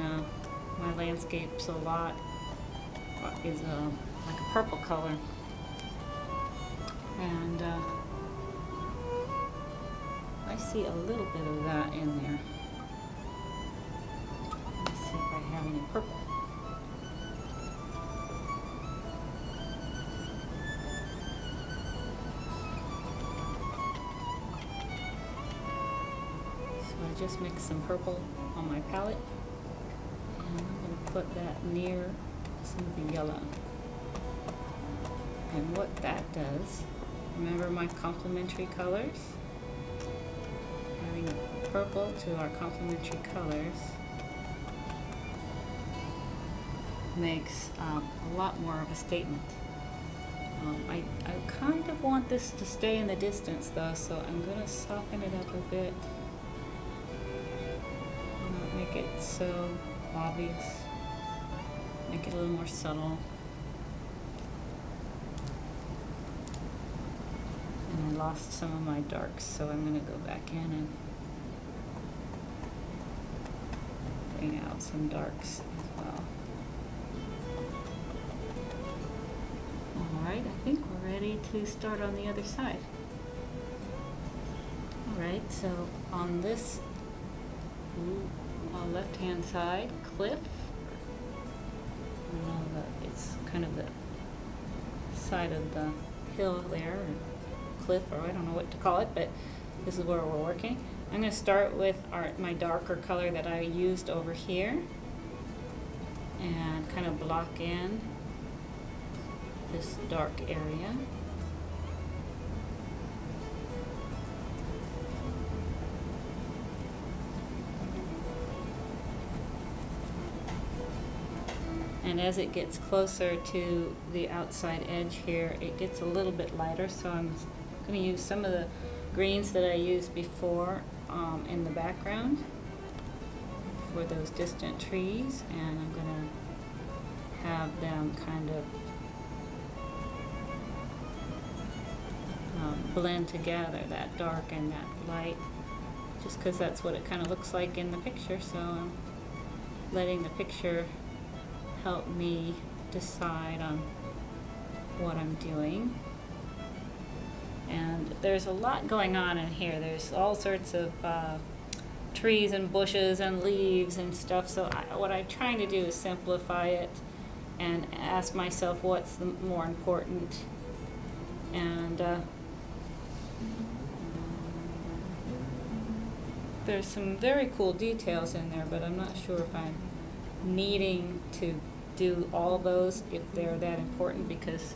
my landscapes a lot is like a purple color, and I see a little bit of that in there. Let's see if I have any purple. I just mixed some purple on my palette, and I'm going to put that near some of the yellow. And what that does, remember my complementary colors? Adding a purple to our complementary colors makes a lot more of a statement. I kind of want this to stay in the distance though, so I'm going to soften it up a bit. Not make it so obvious. Make it a little more subtle. And I lost some of my darks, so I'm going to go back in and bring out some darks as well. Alright, I think we're ready to start on the other side. Alright, so on this left hand side, cliff, it's kind of the side of the hill there, or cliff, or I don't know what to call it, but this is where we're working. I'm going to start with my darker color that I used over here and kind of block in this dark area. And as it gets closer to the outside edge here, it gets a little bit lighter, so I'm going to use some of the greens that I used before in the background for those distant trees, and I'm going to have them kind of blend together, that dark and that light, just because that's what it kind of looks like in the picture. So I'm letting the picture help me decide on what I'm doing. And there's a lot going on in here. There's all sorts of trees and bushes and leaves and stuff, so what I'm trying to do is simplify it and ask myself what's the more important. And there's some very cool details in there, but I'm not sure if I'm needing to do all those, if they're that important, because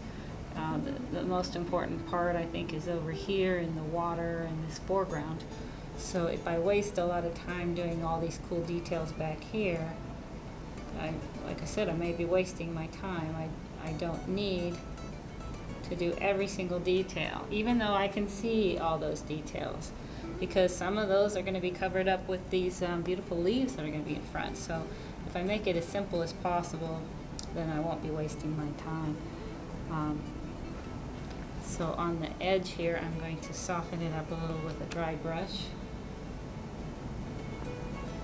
the most important part, I think, is over here in the water and this foreground. So if I waste a lot of time doing all these cool details back here, like I said, I may be wasting my time. I don't need to do every single detail, even though I can see all those details, because some of those are going to be covered up with these beautiful leaves that are going to be in front. So if I make it as simple as possible, then I won't be wasting my time. So on the edge here, I'm going to soften it up a little with a dry brush,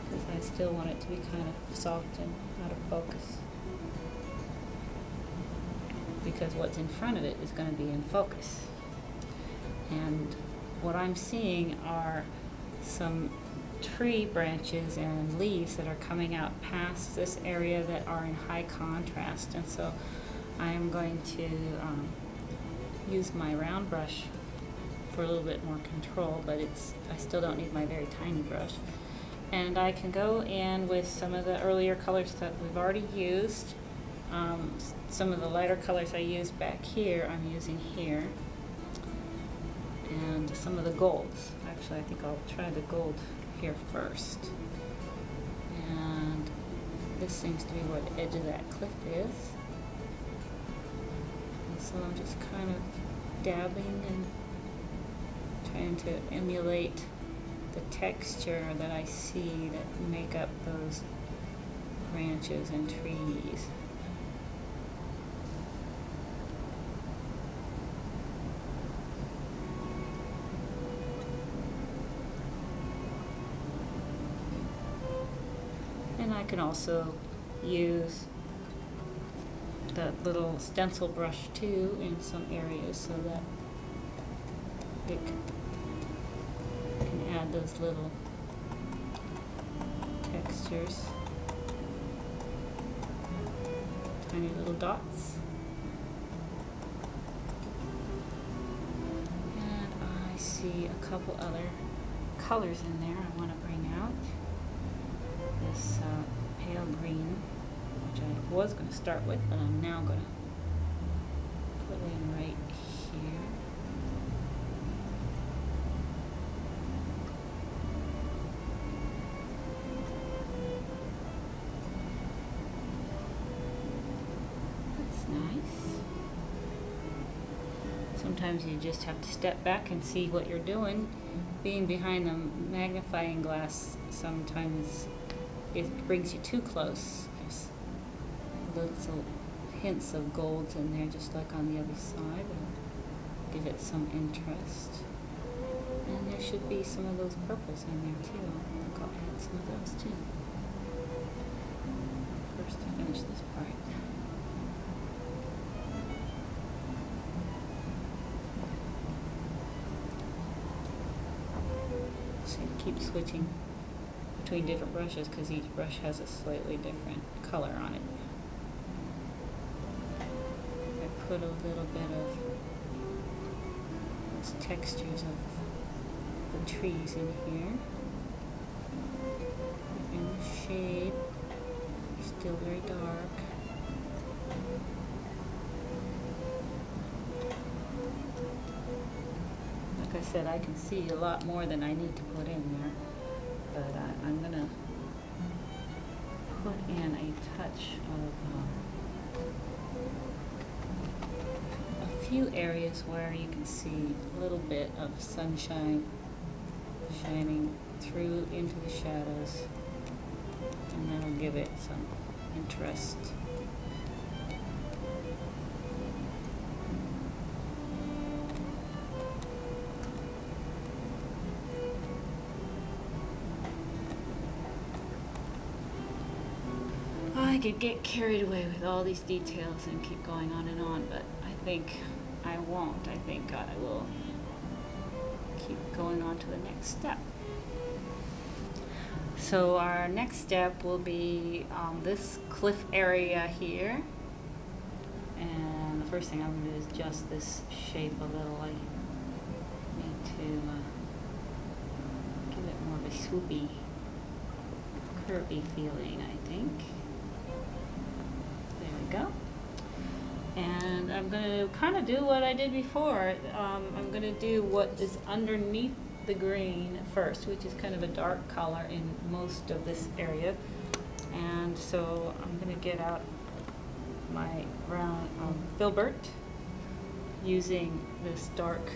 because I still want it to be kind of soft and out of focus, because what's in front of it is going to be in focus. And what I'm seeing are some tree branches and leaves that are coming out past this area that are in high contrast, and so I am going to use my round brush for a little bit more control, but I still don't need my very tiny brush. And I can go in with some of the earlier colors that we've already used. Some of the lighter colors I used back here, I'm using here. And some of the golds. Actually, I think I'll try the gold here first. And this seems to be where the edge of that cliff is. And so I'm just kind of dabbing and trying to emulate the texture that I see that make up those branches and trees. And I can also use that little stencil brush too in some areas, so that it can add those little textures, tiny little dots. And I see a couple other colors in there I want to bring out. this pale green, which I was going to start with, but I'm now going to put in right here. That's nice. Sometimes you just have to step back and see what you're doing. Being behind the magnifying glass, sometimes it brings you too close. There's little hints of golds in there, just like on the other side. It'll give it some interest. And there should be some of those purples in there too. I think I'll add some of those too. First to finish this part. So you keep switching between different brushes because each brush has a slightly different color on it. I put a little bit of those textures of the trees in here. In the shade, still very dark. Like I said, I can see a lot more than I need to put in there, but I'm going to put in a touch of a few areas where you can see a little bit of sunshine shining through into the shadows, and that'll give it some interest. I could get carried away with all these details and keep going on, but I think I won't. I think I will keep going on to the next step. So our next step will be this cliff area here. And the first thing I'm going to do is adjust this shape a little. I need to give it more of a swoopy, curvy feeling, I think. Go. And I'm going to kind of do what I did before. I'm going to do what is underneath the green first, which is kind of a dark color in most of this area. And so I'm going to get out my brown filbert using this dark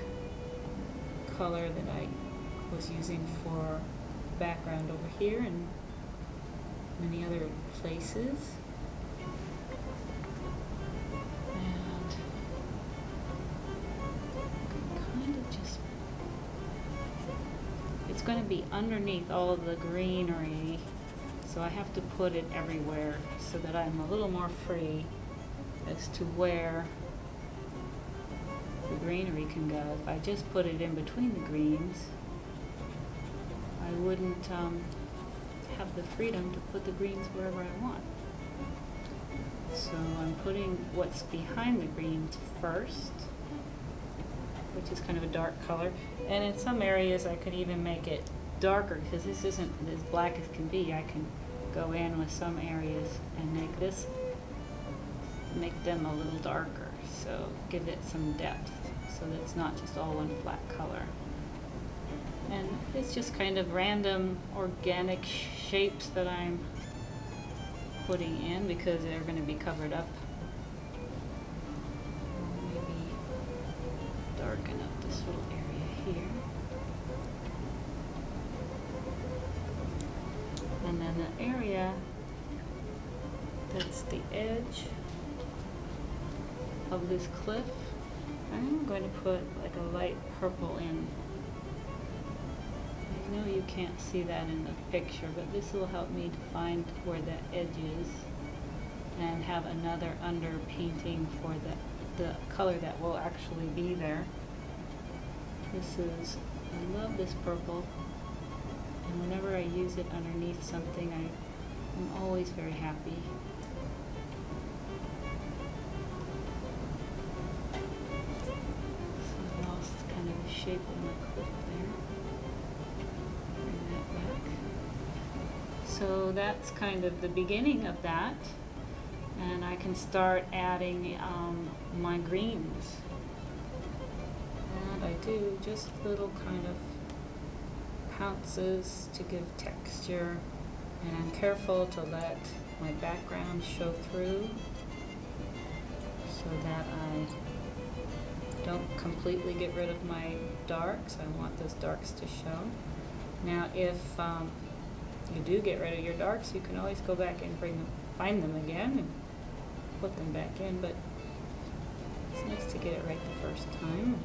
color that I was using for background over here and many other places. It's going to be underneath all of the greenery, so I have to put it everywhere so that I'm a little more free as to where the greenery can go. If I just put it in between the greens, I wouldn't have the freedom to put the greens wherever I want. So I'm putting what's behind the greens first, which is kind of a dark color. And in some areas I could even make it darker because this isn't as black as can be. I can go in with some areas and make them a little darker. So give it some depth so that it's not just all one flat color. And it's just kind of random organic shapes that I'm putting in because they're going to be covered up. Darken up this little area here. And then the area that's the edge of this cliff, I'm going to put like a light purple in. I know you can't see that in the picture, but this will help me to find where that edge is and have another underpainting for the color that will actually be there. I love this purple, and whenever I use it underneath something, I'm always very happy. So I lost kind of the shape of my cliff there. Bring that back. So that's kind of the beginning of that, and I can start adding my greens. And I do just little kind of pounces to give texture, and I'm careful to let my background show through so that I don't completely get rid of my darks. I want those darks to show. Now if you do get rid of your darks, you can always go back and find them again and put them back in, but it's nice to get it right the first time.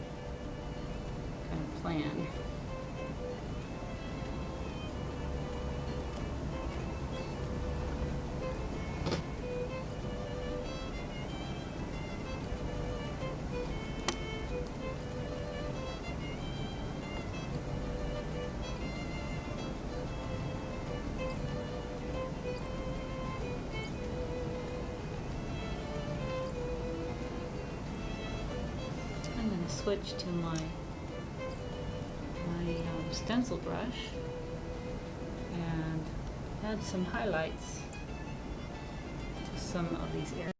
Kind of plan. I'm going to switch to my stencil brush and add some highlights to some of these areas.